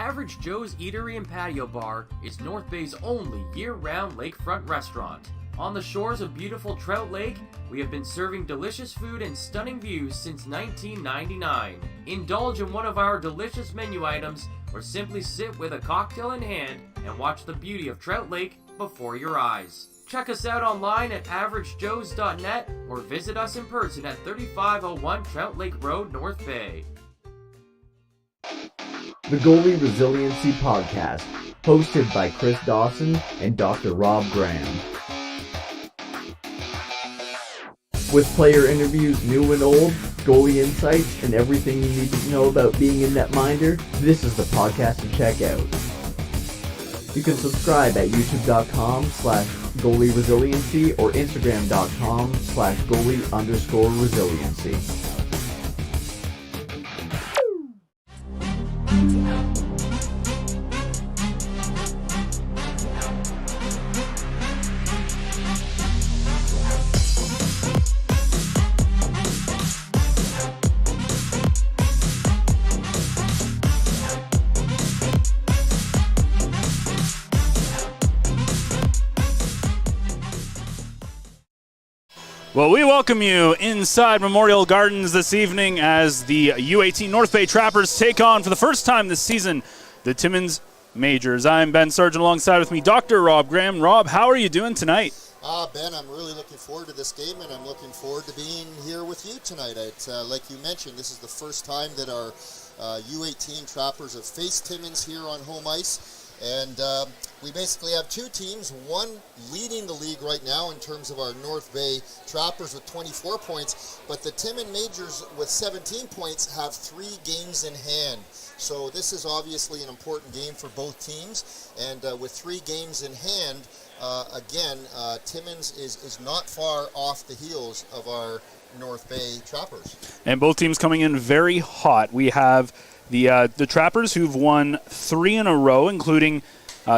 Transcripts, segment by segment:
Average Joe's Eatery and Patio Bar is North Bay's only year-round lakefront restaurant. On the shores of beautiful Trout Lake, we have been serving delicious food and stunning views since 1999. Indulge in one of our delicious menu items, or simply sit with a cocktail in hand and watch the beauty of Trout Lake before your eyes. Check us out online at averagejoes.net or visit us in person at 3501 Trout Lake Road, North Bay. The Goalie Resiliency Podcast, hosted by Chris Dawson and Dr. Rob Graham. With player interviews new and old, goalie insights, and everything you need to know about being a netminder, this is the podcast to check out. You can subscribe at youtube.com/goalie resiliency or instagram.com/goalie_resiliency. Well, we welcome you inside Memorial Gardens this evening as the U18 North Bay Trappers take on, for the first time this season, the Timmins Majors. I'm Ben Sargent, alongside with me, Dr. Rob Graham. Rob, how are you doing tonight? Ben, I'm really looking forward to this game, and I'm looking forward to being here with you tonight. Like you mentioned, this is the first time that our U18 Trappers have faced Timmins here on home ice. And we basically have two teams, one leading the league right now in terms of our North Bay Trappers with 24 points, but the Timmins Majors with 17 points have 3 games in hand. So this is obviously an important game for both teams, and with 3 games in hand, Timmins is not far off the heels of our North Bay Trappers. And both teams coming in very hot. We have the Trappers, who've won 3 in a row, including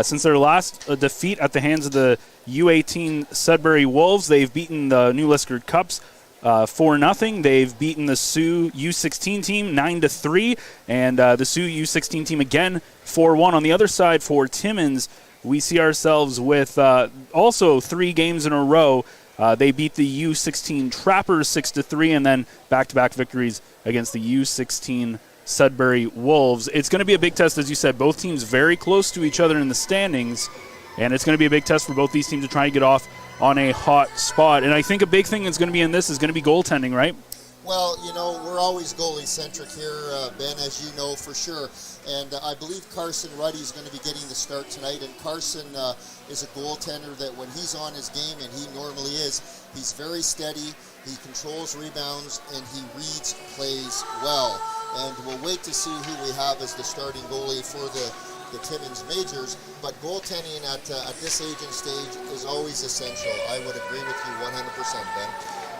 since their last defeat at the hands of the U18 Sudbury Wolves. They've beaten the New Liskeard Cups 4-0. They've beaten the Sioux U16 team 9-3, and the Sioux U16 team again 4-1. On the other side for Timmins, we see ourselves with also 3 games in a row. They beat the U16 Trappers 6-3, and then back-to-back victories against the U16 Sudbury Wolves. It's going to be a big test, as you said. Both teams very close to each other in the standings, and it's going to be a big test for both these teams to try and get off on a hot spot. And I think a big thing that's going to be in this is going to be goaltending, right? Well, you know, we're always goalie-centric here, Ben, as you know for sure. And I believe Carson Ruddy is going to be getting the start tonight. And Carson is a goaltender that when he's on his game, and he normally is, he's very steady, he controls rebounds, and he reads plays well. And we'll wait to see who we have as the starting goalie for the Timmins Majors. But goaltending at this age and stage is always essential. I would agree with you 100%, Ben.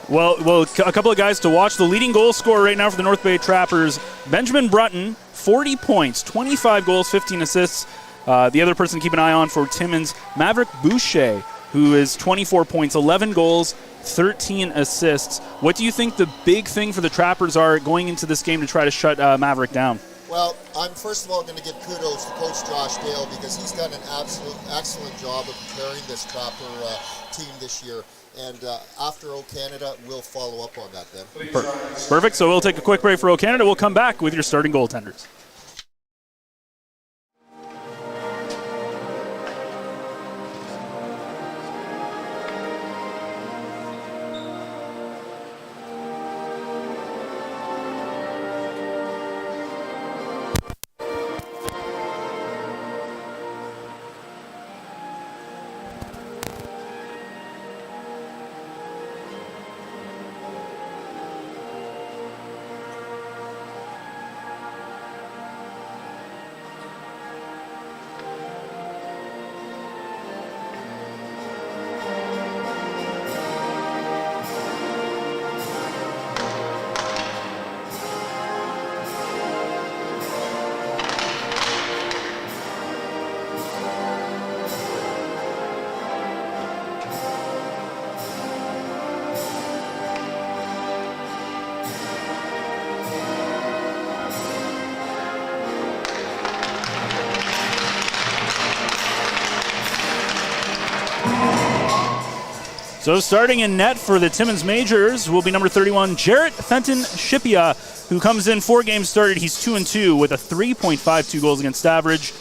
Well, a couple of guys to watch. The leading goal scorer right now for the North Bay Trappers, Benjamin Brunton, 40 points, 25 goals, 15 assists. The other person to keep an eye on for Timmins, Maverick Boucher, who is 24 points, 11 goals, 13 assists. What do you think the big thing for the Trappers are going into this game to try to shut Maverick down? Well, I'm first of all going to give kudos to Coach Josh Dale, because he's done an excellent job of preparing this Trapper team this year. And after O Canada, we'll follow up on that then. Perfect. So we'll take a quick break for O Canada. We'll come back with your starting goaltenders. So starting in net for the Timmins Majors will be number 31, Jarrett Fenton Shipia, who comes in 4 games started. He's 2-2 with a 3.52 goals against average.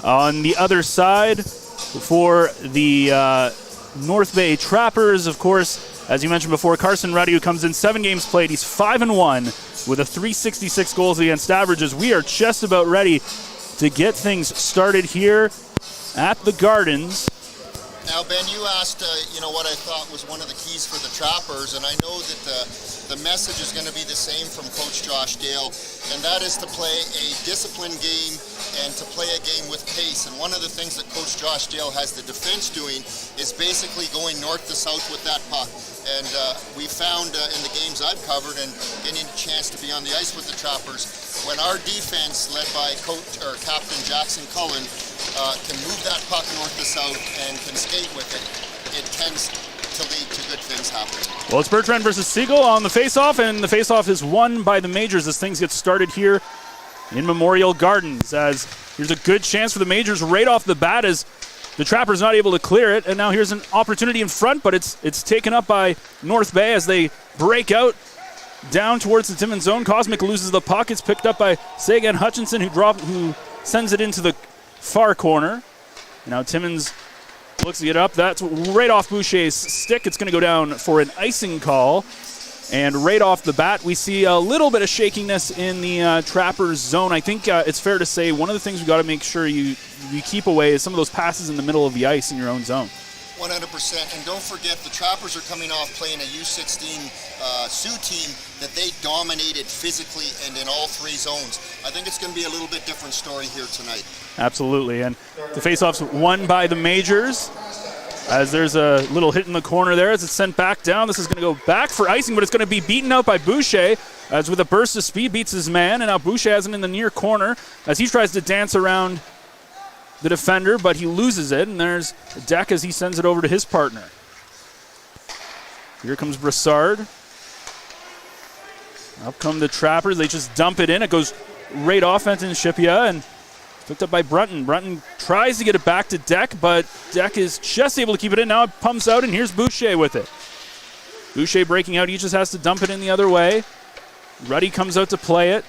On the other side, for the North Bay Trappers, of course, as you mentioned before, Carson Ruddy, who comes in 7 games played. He's 5-1 with a 366 goals against averages. We are just about ready to get things started here at the Gardens. Now, Ben, you asked, what I thought was one of the keys for the Trappers, and I know that the message is going to be the same from Coach Josh Dale, and that is to play a disciplined game and to play a game with pace. And one of the things that Coach Josh Dale has the defense doing is basically going north to south with that puck. And we found in the games I've covered and getting a chance to be on the ice with the Trappers, when our defense, led by Captain Jackson Cullen, can move that puck north to south and can skate with it, it tends to lead to good things happening. Well, it's Bertrand versus Siegel on the faceoff, and the faceoff is won by the Majors as things get started here in Memorial Gardens, as here's a good chance for the Majors right off the bat as the Trappers not able to clear it, and now here's an opportunity in front, but it's taken up by North Bay as they break out down towards the Timmins zone. Cosmic loses the puck. It's picked up by Sagan Hutchinson, who sends it into the far corner. Now Timmins looks to get up. That's right off Boucher's stick. It's going to go down for an icing call. And right off the bat, we see a little bit of shakiness in the Trappers zone. I think it's fair to say one of the things we got to make sure you keep away is some of those passes in the middle of the ice in your own zone. 100%. And don't forget, the Trappers are coming off playing a U16 Sioux team that they dominated physically and in all 3 zones. I think it's going to be a little bit different story here tonight. Absolutely. And the faceoff's won by the Majors, as there's a little hit in the corner there as it's sent back down. This is going to go back for icing, but it's going to be beaten out by Boucher, as with a burst of speed beats his man, and now Boucher has it in the near corner as he tries to dance around the defender, but he loses it, and there's Deck as he sends it over to his partner. Here comes Brassard. Up come the Trappers. They just dump it in. It goes right off Fenton Shipia, and picked up by Brunton. Brunton tries to get it back to Deck, but Deck is just able to keep it in. Now it pumps out, and here's Boucher with it. Boucher breaking out. He just has to dump it in the other way. Ruddy comes out to play it.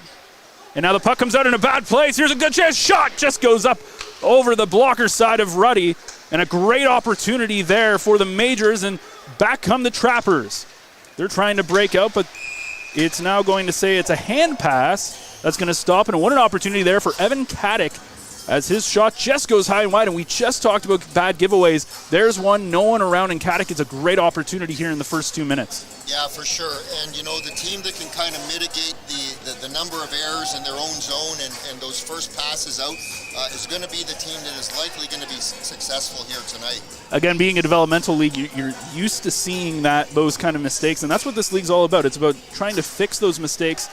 And now the puck comes out in a bad place. Here's a good chance. Shot just goes up over the blocker side of Ruddy. And a great opportunity there for the Majors. And back come the Trappers. They're trying to break out, but it's now going to say it's a hand pass that's going to stop. And what an opportunity there for Evan Caddick as his shot just goes high and wide. And we just talked about bad giveaways. There's one, no one around, and Caddick gets a great opportunity here in the first 2 minutes. Yeah, for sure. And, the team that can kind of mitigate the number of errors in their own zone and those first passes out is going to be the team that is likely going to be successful here tonight. Again, being a developmental league, you're used to seeing those kind of mistakes, and that's what this league's all about. It's about trying to fix those mistakes.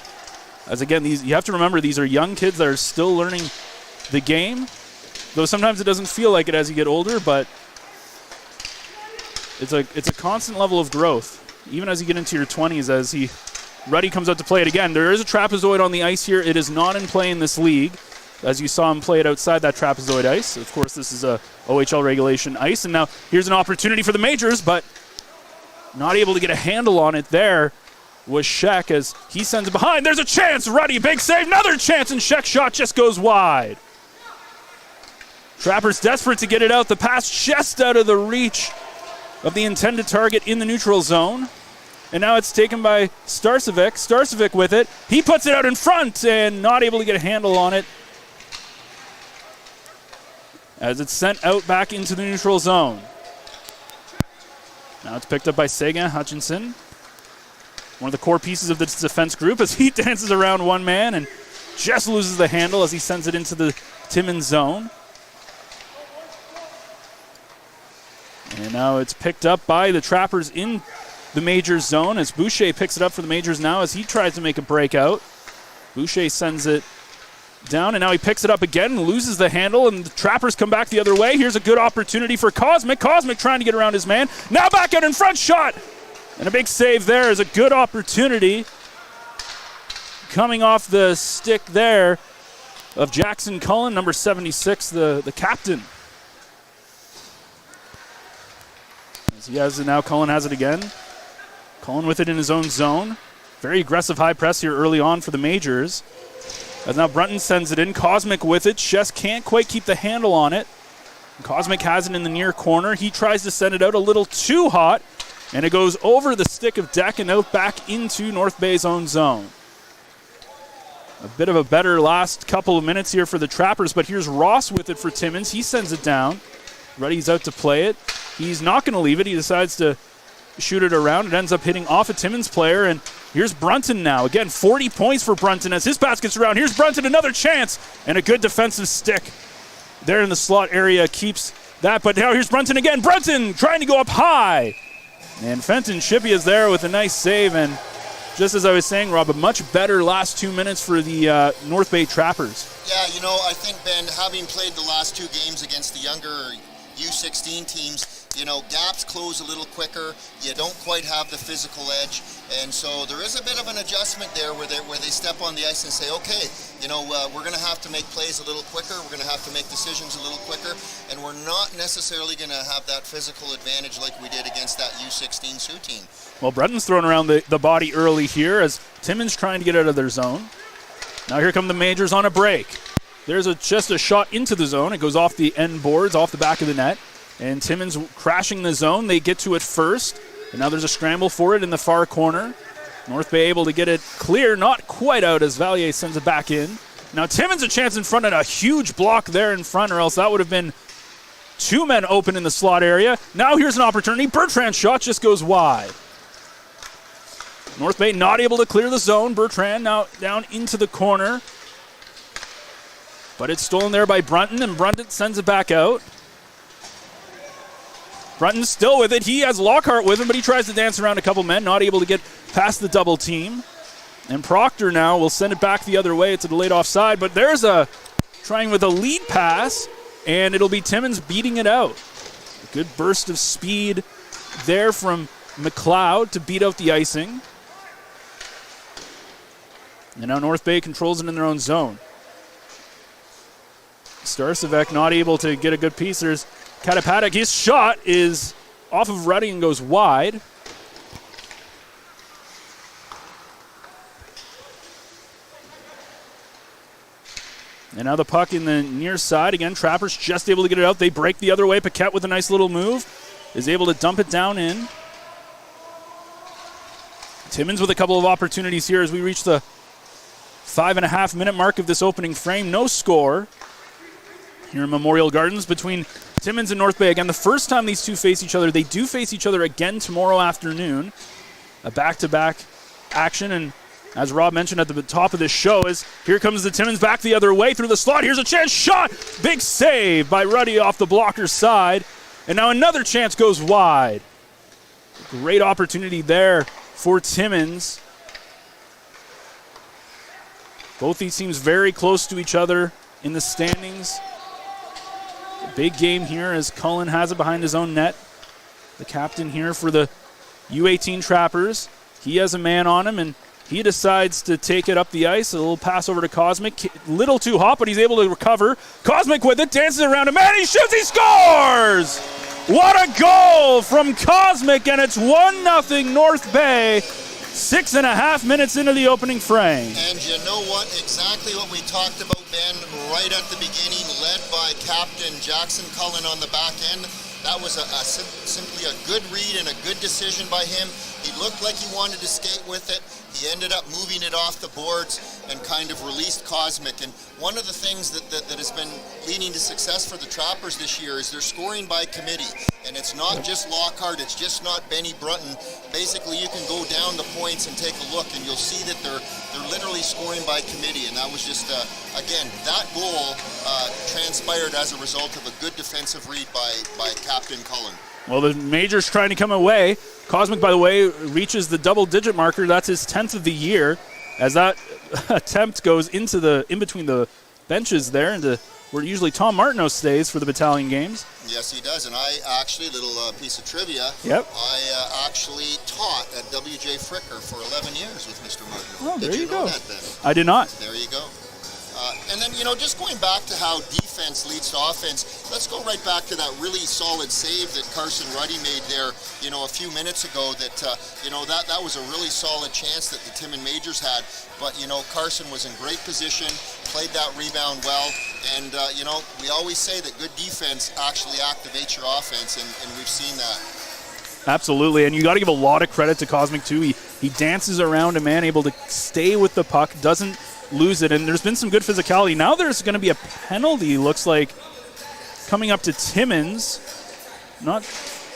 As again, you have to remember these are young kids that are still learning the game, though sometimes it doesn't feel like it as you get older, but it's a constant level of growth, even as you get into your 20s, as Ruddy comes out to play it again. There is a trapezoid on the ice here. It is not in play in this league, as you saw him play it outside that trapezoid ice. Of course, this is a OHL regulation ice, and now here's an opportunity for the Majors, but not able to get a handle on it there was Sheck as he sends it behind. There's a chance. Ruddy, big save, another chance, and Sheck's shot just goes wide. Trappers desperate to get it out. The pass just out of the reach of the intended target in the neutral zone. And now it's taken by Starcevic. Starcevic with it. He puts it out in front and not able to get a handle on it as it's sent out back into the neutral zone. Now it's picked up by Sagan Hutchinson, one of the core pieces of this defense group, as he dances around one man and just loses the handle as he sends it into the Timmins zone. And now it's picked up by the Trappers in the Majors zone as Boucher picks it up for the Majors now as he tries to make a breakout. Boucher sends it down, and now he picks it up again and loses the handle, and the Trappers come back the other way. Here's a good opportunity for Cosmic. Cosmic trying to get around his man. Now back out in front, shot! And a big save there is a good opportunity coming off the stick there of Jackson Cullen, number 76, the captain. As he has it now, Cullen has it again. Cullen with it in his own zone. Very aggressive high press here early on for the Majors. As now Brunton sends it in. Cosmic with it. Chess can't quite keep the handle on it. Cosmic has it in the near corner. He tries to send it out a little too hot, and it goes over the stick of Deck and out back into North Bay's own zone. A bit of a better last couple of minutes here for the Trappers, but here's Ross with it for Timmins. He sends it down. Ruddy's out to play it. He's not going to leave it. He decides to shoot it around. It ends up hitting off a Timmins player, and here's Brunton now. Again, 40 points for Brunton as his pass gets around. Here's Brunton, another chance, and a good defensive stick there in the slot area keeps that. But now here's Brunton again. Brunton trying to go up high, and Fenton Shippey is there with a nice save. And just as I was saying, Rob, a much better last 2 minutes for the North Bay Trappers. Yeah, you know, I think, Ben, having played the last 2 games against the younger U16 teams, you know, gaps close a little quicker. You don't quite have the physical edge, and so there is a bit of an adjustment there where they step on the ice and say, okay, you know, we're going to have to make plays a little quicker. We're going to have to make decisions a little quicker, and we're not necessarily going to have that physical advantage like we did against that U16 Sioux team. Well, Brunton's throwing around the body early here as Timmins trying to get out of their zone. Now here come the Majors on a break. There's just a shot into the zone. It goes off the end boards, off the back of the net. And Timmins crashing the zone. They get to it first. And now there's a scramble for it in the far corner. North Bay able to get it clear, not quite out as Valier sends it back in. Now Timmins a chance in front and a huge block there in front, or else that would have been 2 men open in the slot area. Now here's an opportunity. Bertrand's shot just goes wide. North Bay not able to clear the zone. Bertrand now down into the corner. But it's stolen there by Brunton, and Brunton sends it back out. Brunton's still with it. He has Lockhart with him, but he tries to dance around a couple men, not able to get past the double team. And Proctor now will send it back the other way. It's a delayed offside, but there's trying with a lead pass, and it'll be Timmins beating it out. A good burst of speed there from McLeod to beat out the icing. And now North Bay controls it in their own zone. Starcevec not able to get a good piece. There's Katapatic. His shot is off of Ruddy and goes wide. And now the puck in the near side. Again, Trappers just able to get it out. They break the other way. Paquette with a nice little move is able to dump it down in. Timmins with a couple of opportunities here as we reach the 5.5 minute mark of this opening frame. No score here in Memorial Gardens between Timmins and North Bay. Again, the first time these two face each other. They do face each other again tomorrow afternoon. A back-to-back action, and as Rob mentioned at the top of this show, is here comes the Timmins back the other way through the slot. Here's a chance shot. Big save by Ruddy off the blocker's side. And now another chance goes wide. Great opportunity there for Timmins. Both these teams very close to each other in the standings. A big game here as Cullen has it behind his own net. The captain here for the U18 Trappers. He has a man on him, and he decides to take it up the ice. A little pass over to Cosmic. Little too hot, but he's able to recover. Cosmic with it, dances around him, and he shoots, he scores! What a goal from Cosmic, and it's 1-0 North Bay. 6.5 minutes into the opening frame. And you know what? Exactly what we talked about, Ben, right at the beginning, led by Captain Jackson Cullen on the back end. That was simply a good read and a good decision by him. He looked like he wanted to skate with it. He ended up moving it off the boards and kind of released Cosmic. And one of the things that has been leading to success for the Trappers this year is they're scoring by committee. And it's not just Lockhart, it's just not Benny Brunton. Basically, you can go down the points and take a look, and you'll see that they're literally scoring by committee. And that was just, again, that goal transpired as a result of a good defensive read by Captain Cullen. Well, the Major's trying to come away. Cosmic, by the way, reaches the double-digit marker. That's his 10th of the year, as that attempt goes in between the benches there, into where usually Tom Martineau stays for the battalion games. Yes, he does. And I actually, little piece of trivia, yep. I actually taught at W.J. Fricker for 11 years with Mr. Martineau. Oh, there did you go. Know that, Ben? I did not. There you go. And then, just going back to how defense leads to offense, let's go right back to that really solid save that Carson Ruddy made there, a few minutes ago that, that was a really solid chance that the Timmins Majors had. But, Carson was in great position, played that rebound well, and, we always say that good defense actually activates your offense, and we've seen that. Absolutely, and you got to give a lot of credit to Cosmic, too. He dances around a man, able to stay with the puck, doesn't lose it, and there's been some good physicality. Now there's going to be a penalty, looks like, coming up to Timmins. Not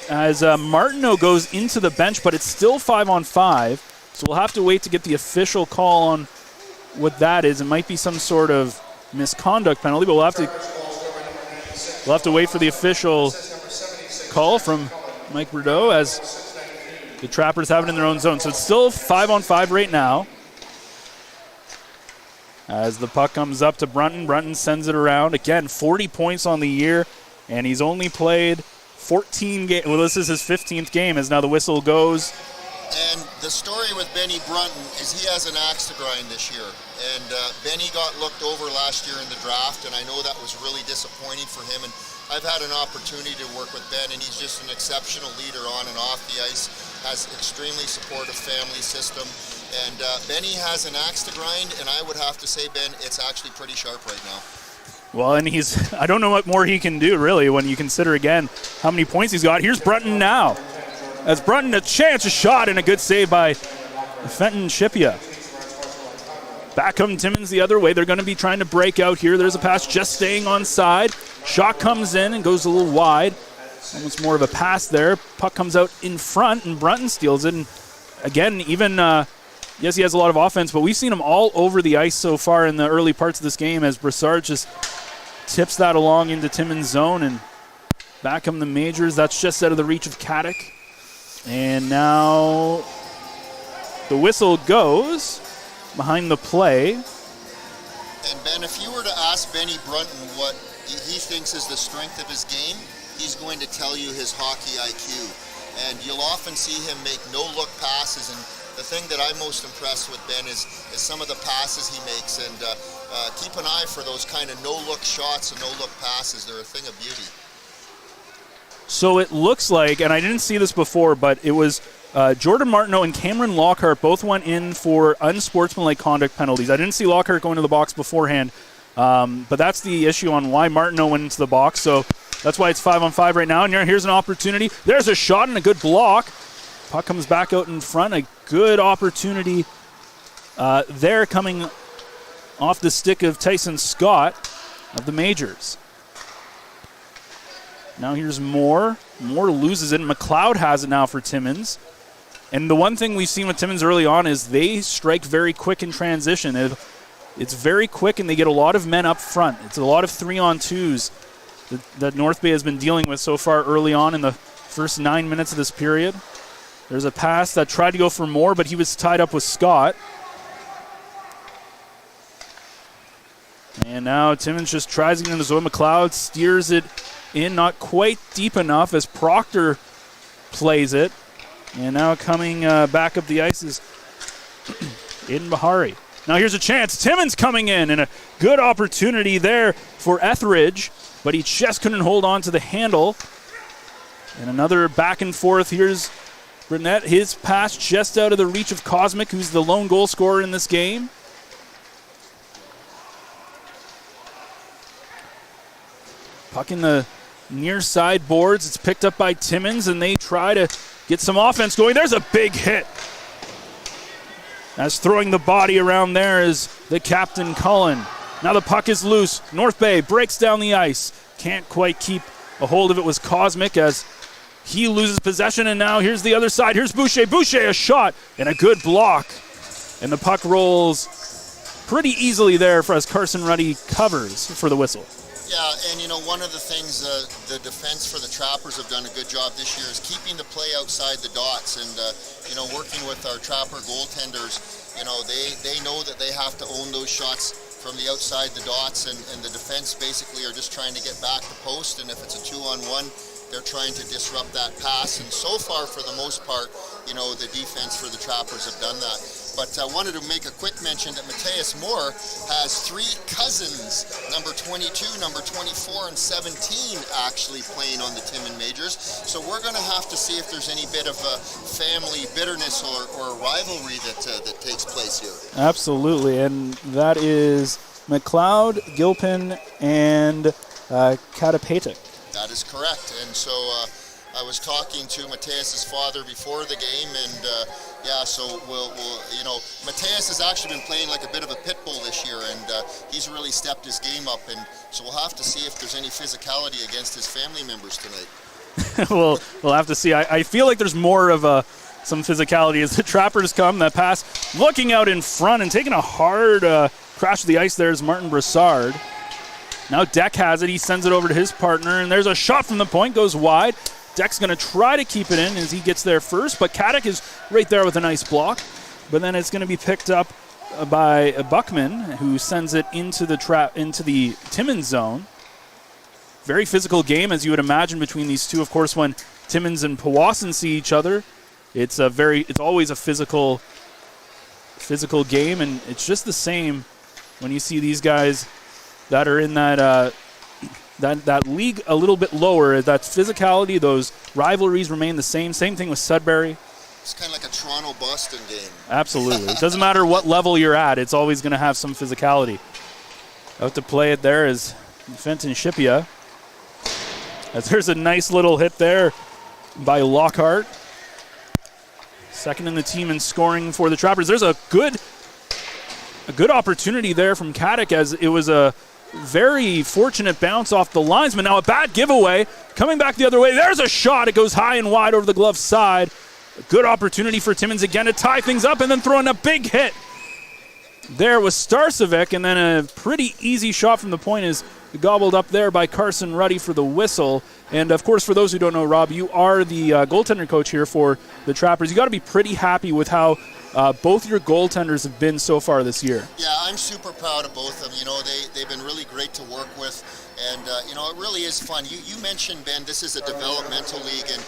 as Martineau goes into the bench, but it's still 5-on-5, so we'll have to wait to get the official call on what that is. It might be some sort of misconduct penalty, but we'll have to wait for the official call from Mike Bordeaux as the Trappers have it in their own zone. So it's still 5-on-5 right now. As the puck comes up to Brunton, Brunton sends it around. Again, 40 points on the year, and he's only played 14 games. Well, this is his 15th game as now the whistle goes. And the story with Benny Brunton is he has an axe to grind this year. And Benny got looked over last year in the draft, and I know that was really disappointing for him. And I've had an opportunity to work with Ben, and he's just an exceptional leader on and off the ice, has extremely supportive family system. And Benny has an axe to grind, and I would have to say, Ben, it's actually pretty sharp right now. Well, and I don't know what more he can do, really, when you consider, again, how many points he's got. Here's Brunton now. As Brunton, a shot, and a good save by Fenton Shipia. Back come Timmins the other way. They're going to be trying to break out here. There's a pass just staying on side. Shot comes in and goes a little wide. Almost more of a pass there. Puck comes out in front, and Brunton steals it. And again, even... yes, he has a lot of offense, but we've seen him all over the ice so far in the early parts of this game as Brassard just tips that along into Timmins' zone, and back come the Majors. That's just out of the reach of Caddick. And now the whistle goes behind the play. And Ben, if you were to ask Benny Brunton what he thinks is the strength of his game, he's going to tell you his hockey IQ. And you'll often see him make no-look passes, and the thing that I'm most impressed with, Ben, is some of the passes he makes. And keep an eye for those kind of no-look shots and no-look passes. They're a thing of beauty. So it looks like, and I didn't see this before, but it was Jordan Martineau and Cameron Lockhart both went in for unsportsmanlike conduct penalties. I didn't see Lockhart go into the box beforehand, but that's the issue on why Martineau went into the box. So that's why it's 5-on-5 right now. And here's an opportunity. There's a shot and a good block. Puck comes back out in front. A good opportunity there coming off the stick of Tyson Scott of the Majors. Now here's Moore. Moore loses it. McLeod has it now for Timmins. And the one thing we've seen with Timmins early on is they strike very quick in transition. It's very quick, and they get a lot of men up front. It's a lot of 3-on-2s that North Bay has been dealing with so far early on in the first 9 minutes of this period. There's a pass that tried to go for Moore, but he was tied up with Scott. And now Timmins just tries to get in the zone. McLeod steers it in, not quite deep enough as Proctor plays it. And now coming back up the ice is Aiden Bahari. Now here's a chance. Timmins coming in, and a good opportunity there for Etheridge, but he just couldn't hold on to the handle. And another back and forth. Here's Burnett. His pass just out of the reach of Cosmic, who's the lone goal scorer in this game. Puck in the near side boards. It's picked up by Timmins, and they try to get some offense going. There's a big hit. As throwing the body around there is the captain, Cullen. Now the puck is loose. North Bay breaks down the ice. Can't quite keep a hold of it was Cosmic as he loses possession, and now here's the other side. Here's Boucher. Boucher, a shot and a good block. And the puck rolls pretty easily there as Carson Ruddy covers for the whistle. Yeah, and one of the things the defense for the Trappers have done a good job this year is keeping the play outside the dots, and working with our Trapper goaltenders, they know that they have to own those shots from the outside the dots, and the defense basically are just trying to get back to post, and if it's a 2-on-1, they're trying to disrupt that pass, and so far for the most part, the defense for the Trappers have done that. But I wanted to make a quick mention that Mateus Moore has 3 cousins, number 22, number 24, and 17, actually playing on the Timmins Majors. So we're going to have to see if there's any bit of a family bitterness or rivalry that takes place here. Absolutely, and that is McLeod, Gilpin, and Katapatic. That is correct, and so I was talking to Mateus's father before the game, and so we'll Mateus has actually been playing like a bit of a pit bull this year, and he's really stepped his game up, and so we'll have to see if there's any physicality against his family members tonight. We'll have to see. I feel like there's more of some physicality as the Trappers come. That pass looking out in front and taking a hard crash to the ice there is Martin Brassard. Now Deck has it. He sends it over to his partner, and there's a shot from the point, goes wide. Deck's going to try to keep it in as he gets there first, but Caddick is right there with a nice block. But then it's going to be picked up by Buckman, who sends it into the Timmins zone. Very physical game, as you would imagine, between these two. Of course, when Timmins and Powassan see each other, it's always a physical game, and it's just the same when you see these guys that are in that league a little bit lower. That physicality, those rivalries remain the same. Same thing with Sudbury. It's kind of like a Toronto-Boston game. Absolutely. It doesn't matter what level you're at. It's always going to have some physicality. Out to play it there is Fenton Shipia. As there's a nice little hit there by Lockhart. Second in the team in scoring for the Trappers. There's a good opportunity there from Caddick, as it was a very fortunate bounce off the linesman. Now a bad giveaway. Coming back the other way. There's a shot. It goes high and wide over the glove side. A good opportunity for Timmins again to tie things up, and then throwing a big hit. There was Starcevic, and then a pretty easy shot from the point is gobbled up there by Carson Ruddy for the whistle. And of course, for those who don't know, Rob, you are the goaltender coach here for the Trappers. You got to be pretty happy with how both your goaltenders have been so far this year. Yeah, I'm super proud of both of them. You know, they've been really great to work with, and it really is fun. You mentioned, Ben, this is a developmental league, and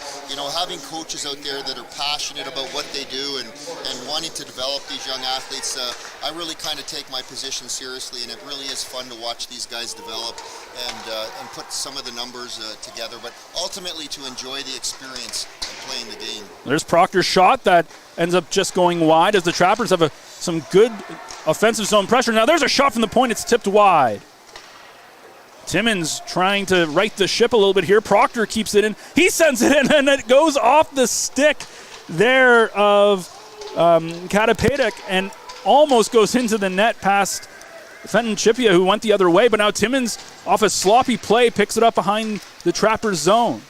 having coaches out there that are passionate about what they do and wanting to develop these young athletes, I really kind of take my position seriously, and it really is fun to watch these guys develop and put some of the numbers together, but ultimately to enjoy the experience of playing the game. There's Proctor's shot that ends up just going wide as the Trappers have some good offensive zone pressure. Now there's a shot from the point. It's tipped wide. Timmins trying to right the ship a little bit here. Proctor keeps it in. He sends it in, and it goes off the stick there of Katapatic and almost goes into the net past Fenton Chipia, who went the other way. But now Timmins, off a sloppy play, picks it up behind the Trappers' zone.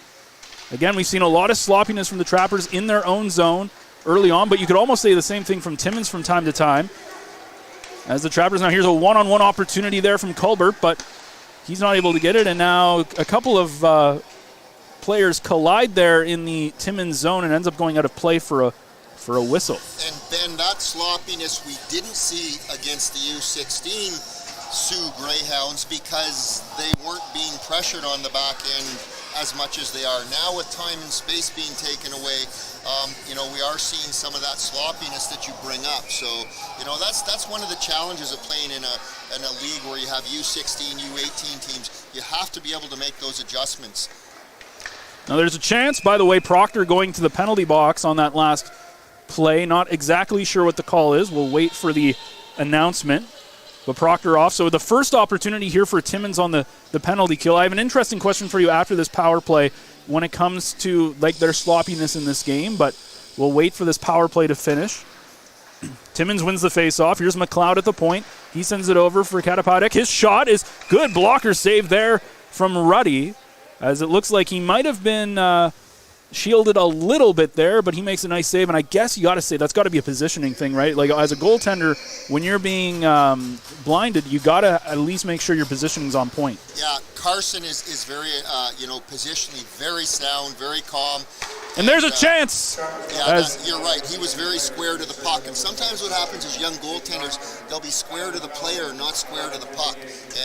Again, we've seen a lot of sloppiness from the Trappers in their own zone early on, but you could almost say the same thing from Timmins from time to time. As the Trappers, now here's a one-on-one opportunity there from Culbert, but he's not able to get it, and now a couple of players collide there in the Timmins zone and ends up going out of play for a whistle. And Ben, that sloppiness we didn't see against the U16 Sioux Greyhounds because they weren't being pressured on the back end as much as they are now. With time and space being taken away, we are seeing some of that sloppiness that you bring up. So, that's one of the challenges of playing in a league where you have U16, U18 teams. You have to be able to make those adjustments. Now there's a chance, by the way, Proctor going to the penalty box on that last play. Not exactly sure what the call is. We'll wait for the announcement. But Proctor off. So the first opportunity here for Timmins on the penalty kill. I have an interesting question for you after this power play when it comes to their sloppiness in this game, but we'll wait for this power play to finish. Timmins wins the face-off. Here's McLeod at the point. He sends it over for Katapatic. His shot is good. Blocker save there from Ruddy, as it looks like he might have been shielded a little bit there, but he makes a nice save, and I guess you got to say that's got to be a positioning thing, right? Like, as a goaltender, when you're being blinded, you got to at least make sure your positioning's on point. Yeah, Carson is very, positionally very sound, very calm. And there's a chance. Yeah, you're right. He was very square to the puck. And sometimes what happens is young goaltenders, they'll be square to the player, not square to the puck.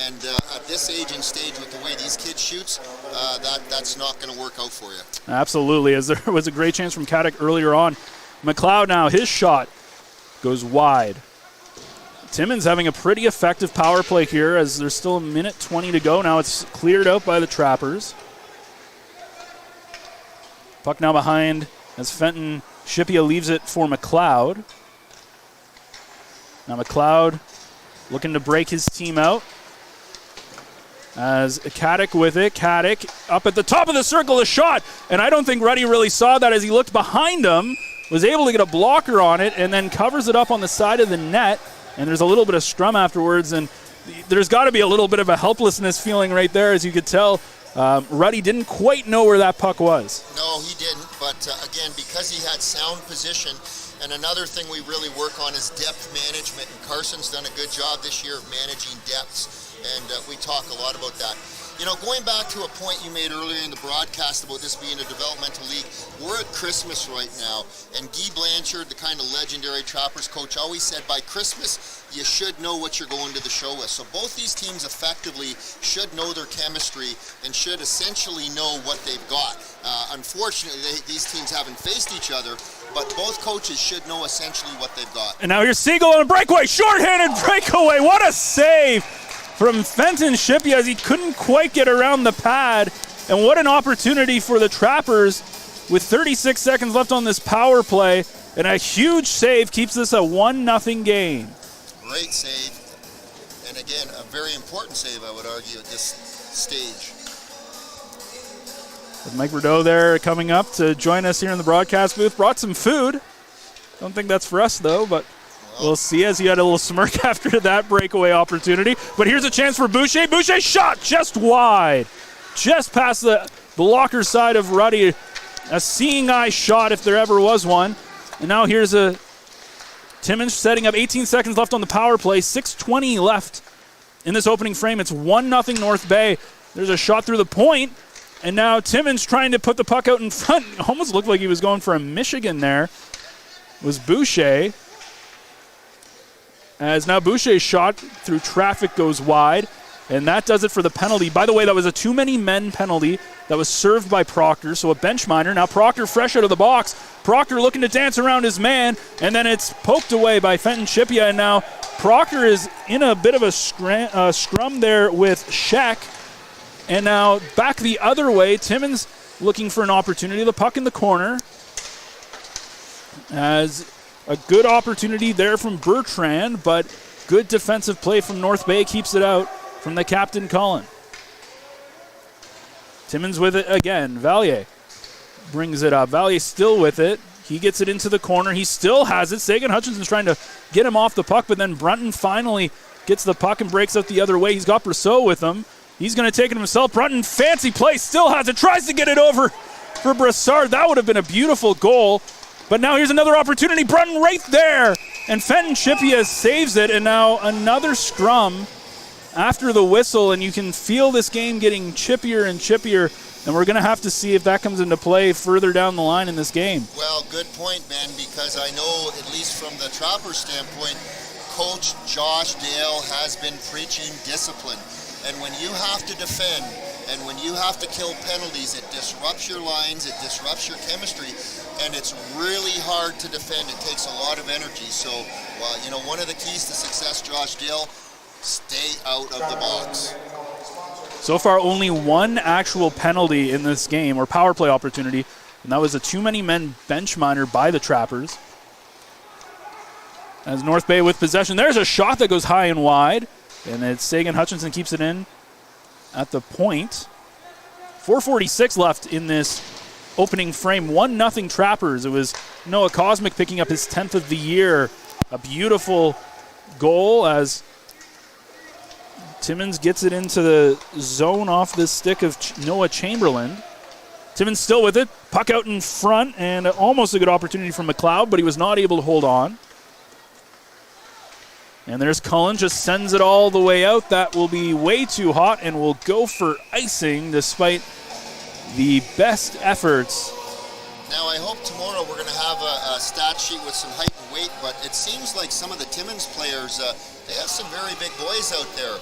And at this age and stage, with the way these kids shoots, that's not going to work out for you. Absolutely, as there was a great chance from Caddick earlier on. McLeod now, his shot goes wide. Timmins having a pretty effective power play here as there's still a minute 20 to go. Now it's cleared out by the Trappers. Puck now behind as Fenton Shipia leaves it for McLeod. Now McLeod looking to break his team out. As Caddick with it. Caddick up at the top of the circle, a shot. And I don't think Ruddy really saw that as he looked behind him. Was able to get a blocker on it and then covers it up on the side of the net. And there's a little bit of scrum afterwards. And there's got to be a little bit of a helplessness feeling right there, as you could tell. Ruddy didn't quite know where that puck was. No, he didn't. But again, because he had sound position, and another thing we really work on is depth management. And Carson's done a good job this year of managing depths. And we talk a lot about that. You know, going back to a point you made earlier in the broadcast about this being a developmental league, we're at Christmas right now, and Guy Blanchard, the kind of legendary Trappers coach, always said by Christmas, you should know what you're going to the show with. So both these teams effectively should know their chemistry and should essentially know what they've got. Unfortunately, these teams haven't faced each other, but both coaches should know essentially what they've got. And now here's Siegel on a breakaway, shorthanded breakaway. What a save from Fenton Shipia as he couldn't quite get around the pad. And what an opportunity for the Trappers with 36 seconds left on this power play. And a huge save keeps this a 1-0 game. Great save. And again, a very important save, I would argue, at this stage. With Mike Rideau there coming up to join us here in the broadcast booth. Brought some food. Don't think that's for us, though, but we'll see, as he had a little smirk after that breakaway opportunity. But here's a chance for Boucher. Boucher shot just wide. Just past the blocker side of Ruddy. A seeing eye shot if there ever was one. And now here's a Timmins setting up 18 seconds left on the power play. 6:20 left in this opening frame. It's 1-0 North Bay. There's a shot through the point. And now Timmins trying to put the puck out in front. Almost looked like he was going for a Michigan there. Was Boucher. As now Boucher's shot through traffic goes wide. And that does it for the penalty. By the way, that was a too many men penalty that was served by Proctor. So a bench minor. Now Proctor fresh out of the box. Proctor looking to dance around his man. And then it's poked away by Fenton Shipia. And now Proctor is in a bit of a scrum there with Sheck. And now back the other way. Timmins looking for an opportunity. The puck in the corner. As a good opportunity there from Bertrand, but good defensive play from North Bay keeps it out from the captain, Colin. Timmins with it again. Valier brings it up. Valier still with it. He gets it into the corner. He still has it. Sagan Hutchinson's trying to get him off the puck, but then Brunton finally gets the puck and breaks out the other way. He's got Brousseau with him. He's going to take it himself. Brunton, fancy play, still has it. Tries to get it over for Brassard. That would have been a beautiful goal. But now here's another opportunity. Brunton right there. And Fenton Shipia saves it. And now another scrum after the whistle. And you can feel this game getting chippier and chippier. And we're going to have to see if that comes into play further down the line in this game. Well, good point, Ben, because I know, at least from the Trappers' standpoint, Coach Josh Dale has been preaching discipline. And when you have to defend and when you have to kill penalties, it disrupts your lines, it disrupts your chemistry, and it's really hard to defend. It takes a lot of energy. So, one of the keys to success, Josh Dale, stay out of the box. So far, only one actual penalty in this game, or power play opportunity, and that was a too many men bench minor by the Trappers. As North Bay with possession, there's a shot that goes high and wide. And then Sagan Hutchinson keeps it in at the point. 4:46 left in this opening frame. 1-0 Trappers. It was Noah Cosmic picking up his 10th of the year. A beautiful goal as Timmins gets it into the zone off the stick of Noah Chamberlain. Timmins still with it. Puck out in front and almost a good opportunity for McLeod, but he was not able to hold on. And there's Cullen, just sends it all the way out. That will be way too hot and will go for icing despite the best efforts. Now I hope tomorrow we're going to have a stat sheet with some height and weight, but it seems like some of the Timmins players, they have some very big boys out there.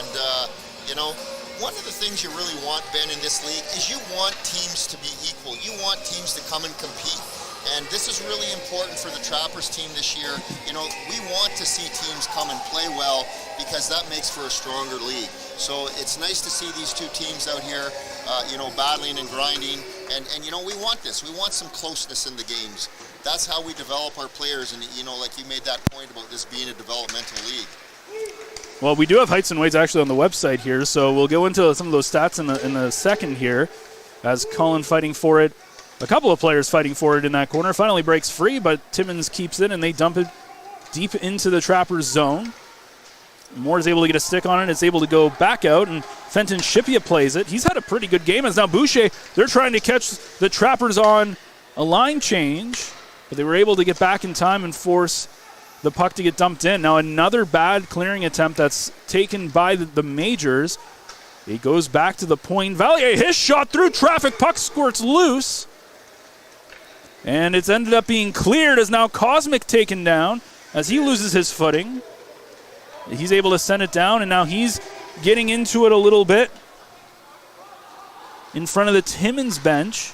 And, one of the things you really want, Ben, in this league is you want teams to be equal. You want teams to come and compete. And this is really important for the Trappers team this year. You know, we want to see teams come and play well because that makes for a stronger league. So it's nice to see these two teams out here, battling and grinding. And we want this. We want some closeness in the games. That's how we develop our players. And, like you made that point about this being a developmental league. Well, we do have heights and weights actually on the website here, so we'll go into some of those stats in a second here as Cullen fighting for it. A couple of players fighting for it in that corner. Finally breaks free, but Timmins keeps it, and they dump it deep into the Trappers' zone. Moore is able to get a stick on it. It's able to go back out, and Fenton Shipia plays it. He's had a pretty good game. As now Boucher, they're trying to catch the Trappers on a line change, but they were able to get back in time and force the puck to get dumped in. Now another bad clearing attempt that's taken by the Majors. It goes back to the point. Valier, his shot through traffic. Puck squirts loose. And it's ended up being cleared as now Cosmic taken down as he loses his footing. He's able to send it down, and now he's getting into it a little bit in front of the Timmins bench.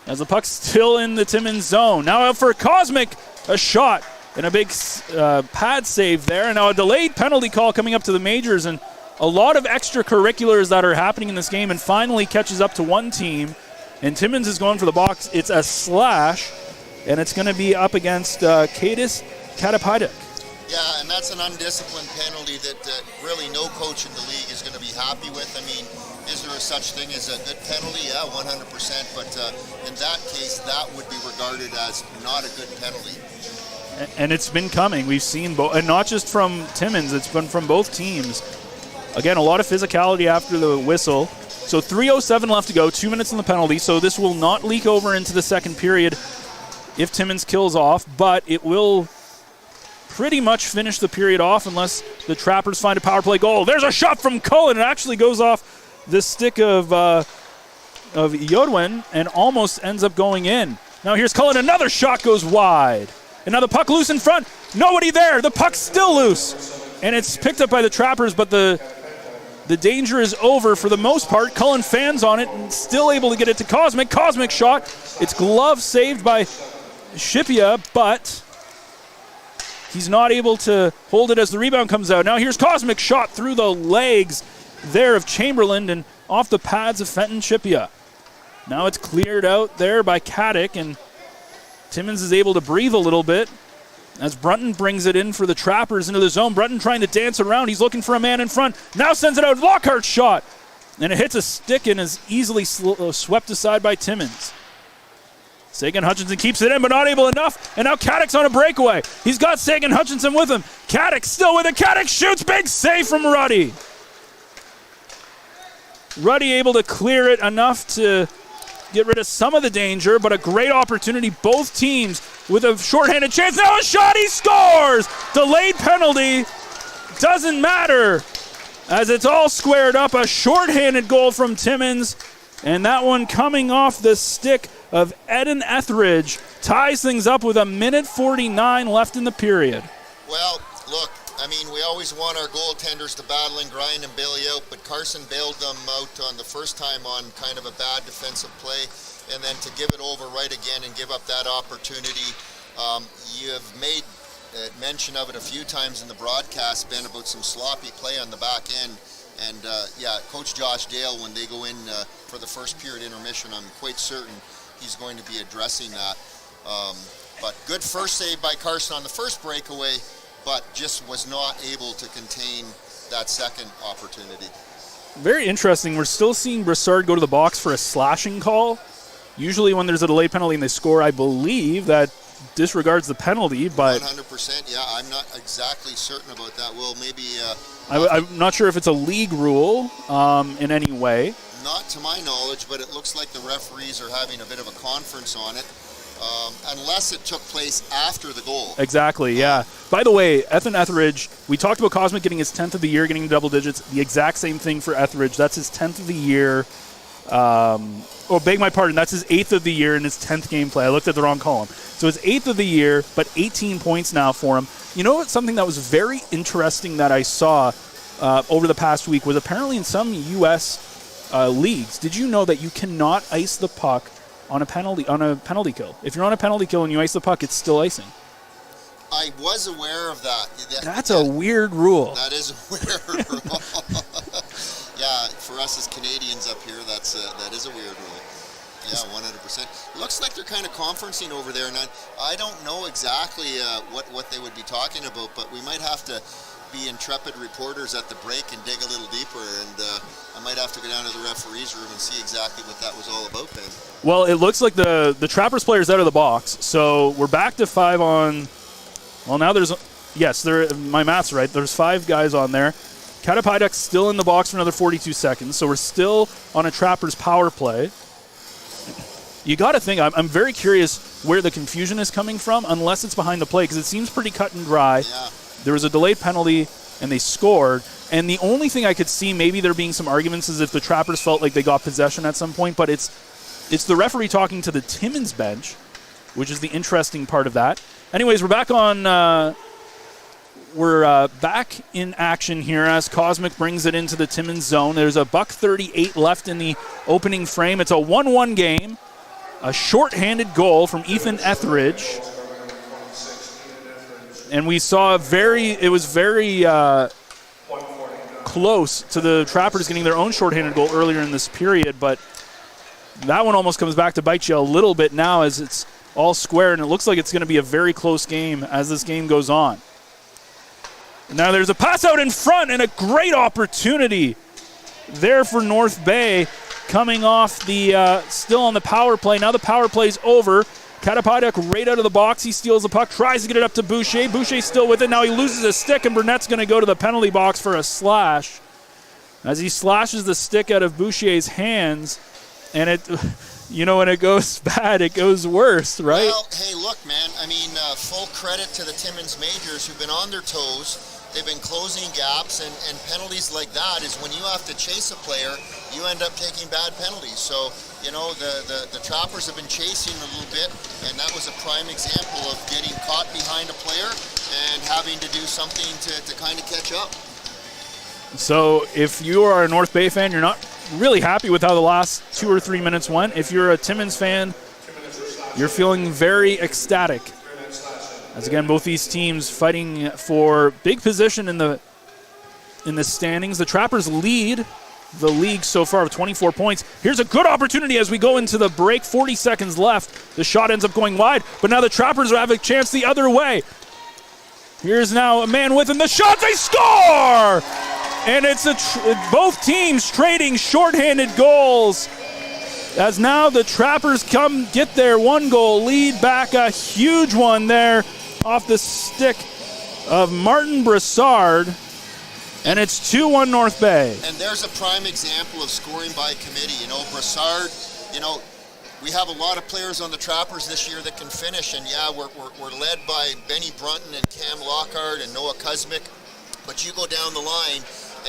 As the puck's still in the Timmins zone. Now out for Cosmic. A shot and a big pad save there. And now a delayed penalty call coming up to the Majors. And a lot of extracurriculars that are happening in this game, and finally catches up to one team. And Timmins is going for the box. It's a slash, and it's going to be up against Kadis Katapaidak. Yeah, and that's an undisciplined penalty that really no coach in the league is going to be happy with. I mean, is there a such thing as a good penalty? Yeah, 100%. But in that case, that would be regarded as not a good penalty. And it's been coming. We've seen both, and not just from Timmins. It's been from both teams. Again, a lot of physicality after the whistle. So 3:07 left to go, 2 minutes on the penalty. So this will not leak over into the second period if Timmins kills off, but it will pretty much finish the period off unless the Trappers find a power play goal. There's a shot from Cullen. It actually goes off the stick of Yodwin and almost ends up going in. Now here's Cullen. Another shot goes wide. And now the puck loose in front. Nobody there. The puck's still loose. And it's picked up by the Trappers, but the danger is over for the most part. Cullen fans on it and still able to get it to Cosmic. Cosmic shot. It's glove saved by Shipia, but he's not able to hold it as the rebound comes out. Now here's Cosmic shot through the legs there of Chamberlain and off the pads of Fenton Shipia. Now it's cleared out there by Caddick, and Timmins is able to breathe a little bit as Brunton brings it in for the Trappers into the zone. Brunton trying to dance around. He's looking for a man in front. Now sends it out. Lockhart's shot. And it hits a stick and is easily swept aside by Timmins. Sagan Hutchinson keeps it in, but not able enough. And now Caddick's on a breakaway. He's got Sagan Hutchinson with him. Caddick still with it. Caddick shoots. Big save from Ruddy. Ruddy able to clear it enough to get rid of some of the danger, but a great opportunity. Both teams with a shorthanded chance. Now a shot. He scores. Delayed penalty. Doesn't matter as it's all squared up. A shorthanded goal from Timmins. And that one coming off the stick of Eden Etheridge ties things up with 1:49 left in the period. Well, look, I mean, we always want our goaltenders to battle and grind and bail you out, but Carson bailed them out on the first time on kind of a bad defensive play, and then to give it over right again and give up that opportunity. You have made mention of it a few times in the broadcast, Ben, about some sloppy play on the back end. And, Coach Josh Dale, when they go in for the first period intermission, I'm quite certain he's going to be addressing that. But good first save by Carson on the first breakaway, but just was not able to contain that second opportunity. Very interesting. We're still seeing Brassard go to the box for a slashing call. Usually when there's a delayed penalty and they score, I believe that disregards the penalty, but 100%, yeah, I'm not exactly certain about that. Well, maybe I'm not sure if it's a league rule in any way. Not to my knowledge, but it looks like the referees are having a bit of a conference on it, unless it took place after the goal. Exactly, yeah. By the way, Ethan Etheridge, we talked about Cosmic getting his 10th of the year, getting double digits. The exact same thing for Etheridge. That's his 10th of the year. Beg my pardon, that's his 8th of the year in his 10th game play. I looked at the wrong column. So his 8th of the year, but 18 points now for him. You know what? Something that was very interesting that I saw over the past week was apparently in some U.S. Leagues. Did you know that you cannot ice the puck on a penalty kill. If you're on a penalty kill and you ice the puck, it's still icing. I was aware of that. That's a weird rule. That is a weird rule. Yeah, for us as Canadians up here, that is a weird rule. Yeah, 100%. Looks like they're kind of conferencing over there, and I don't know exactly what they would be talking about, but we might have to be intrepid reporters at the break and dig a little deeper, and I might have to go down to the referee's room and see exactly what that was all about then. Well, it looks like the Trappers player's out of the box, so we're back to 5 on. Well, now there's my math's right. There's 5 guys on there. Katapidek's still in the box for another 42 seconds, so we're still on a Trappers power play. You got to think, I'm very curious where the confusion is coming from, unless it's behind the play, because it seems pretty cut and dry. Yeah. There was a delayed penalty, and they scored. And the only thing I could see maybe there being some arguments is if the Trappers felt like they got possession at some point, but it's the referee talking to the Timmins bench, which is the interesting part of that. Anyways, we're back on. We're back in action here as Cosmic brings it into the Timmins zone. There's a $1:38 left in the opening frame. It's a 1-1 game. A shorthanded goal from Ethan Etheridge. And we saw it was very close to the Trappers getting their own shorthanded goal earlier in this period, but that one almost comes back to bite you a little bit now as it's all square, and it looks like it's going to be a very close game as this game goes on. Now there's a pass out in front and a great opportunity there for North Bay coming off the still on the power play. Now the power play's over. Katapidek right out of the box. He steals the puck, tries to get it up to Boucher. Boucher's still with it. Now he loses his stick, and Burnett's going to go to the penalty box for a slash. As he slashes the stick out of Boucher's hands, and when it goes bad, it goes worse, right? Well, hey, look, man. I mean, full credit to the Timmins Majors who've been on their toes. They've been closing gaps, and penalties like that is when you have to chase a player, you end up taking bad penalties. So, the Trappers have been chasing a little bit, and that was a prime example of getting caught behind a player and having to do something to kind of catch up. So if you are a North Bay fan, you're not really happy with how the last 2 or 3 minutes went. If you're a Timmins fan, you're feeling very ecstatic. As again, both these teams fighting for big position in the standings. The Trappers lead the league so far with 24 points. Here's a good opportunity as we go into the break. 40 seconds left. The shot ends up going wide, but now the Trappers have a chance the other way. Here's now a man with him. The shot, they score! And it's both teams trading shorthanded goals. As now the Trappers get their 1-goal lead back. A huge one there off the stick of Martin Brassard. And it's 2-1 North Bay. And there's a prime example of scoring by committee. Brassard, we have a lot of players on the Trappers this year that can finish. And yeah, we're led by Benny Brunton and Cam Lockhart and Noah Kuzmic. But you go down the line,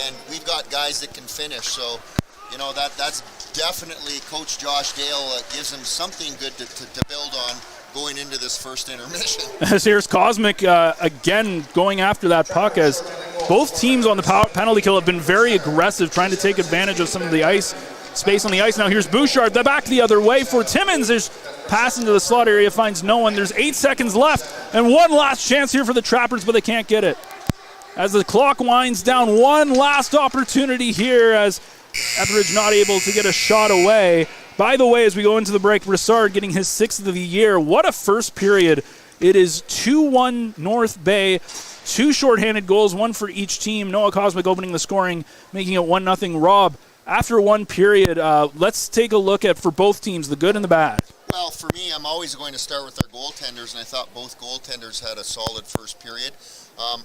and we've got guys that can finish. So, that's definitely Coach Josh Dale gives him something good to build on going into this first intermission. As here's Cosmic again going after that puck, as both teams on the penalty kill have been very aggressive, trying to take advantage of some of the space on the ice. Now here's Bouchard, the back the other way for Timmins. There's pass into the slot area, finds no one. There's 8 seconds left, and one last chance here for the Trappers, but they can't get it. As the clock winds down, one last opportunity here as Etheridge not able to get a shot away. By the way, as we go into the break, Brassard getting his 6th of the year. What a first period. It is 2-1 North Bay. 2 shorthanded goals, 1 for each team. Noah Cosmic opening the scoring, making it 1-0. Rob, after 1 period, let's take a look at, for both teams, the good and the bad. Well, for me, I'm always going to start with our goaltenders, and I thought both goaltenders had a solid first period.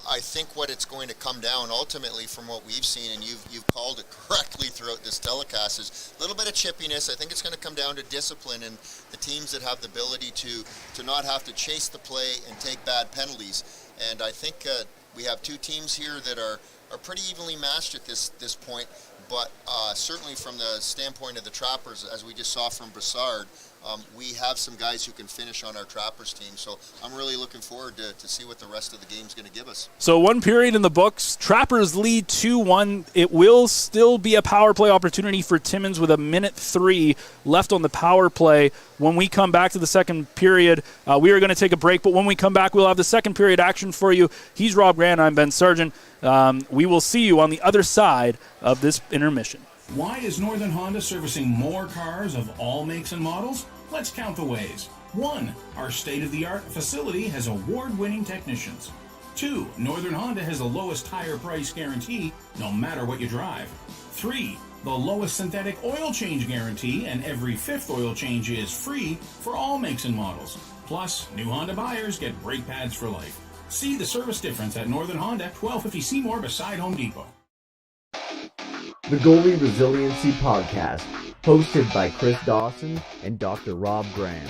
I think what it's going to come down ultimately from what we've seen, and you've called it correctly throughout this telecast, is a little bit of chippiness. I think it's going to come down to discipline and the teams that have the ability to not have to chase the play and take bad penalties. And I think we have 2 teams here that are pretty evenly matched at this point. But certainly from the standpoint of the Trappers, as we just saw from Brassard, we have some guys who can finish on our Trappers team. So I'm really looking forward to see what the rest of the game's going to give us. So 1 period in the books. Trappers lead 2-1. It will still be a power play opportunity for Timmins with 1:03 left on the power play. When we come back to the second period, we are going to take a break, but when we come back, we'll have the second period action for you. He's Rob Grant. I'm Ben Sargent. We will see you on the other side of this intermission. Why is Northern Honda servicing more cars of all makes and models? Let's count the ways. 1. Our state-of-the-art facility has award-winning technicians. 2. Northern Honda has the lowest tire price guarantee, no matter what you drive. 3. The lowest synthetic oil change guarantee, and every 5th oil change is free for all makes and models. Plus, new Honda buyers get brake pads for life. See the service difference at Northern Honda, 1250 Seymour beside Home Depot. The Goalie Resiliency Podcast, hosted by Chris Dawson and Dr. Rob Graham.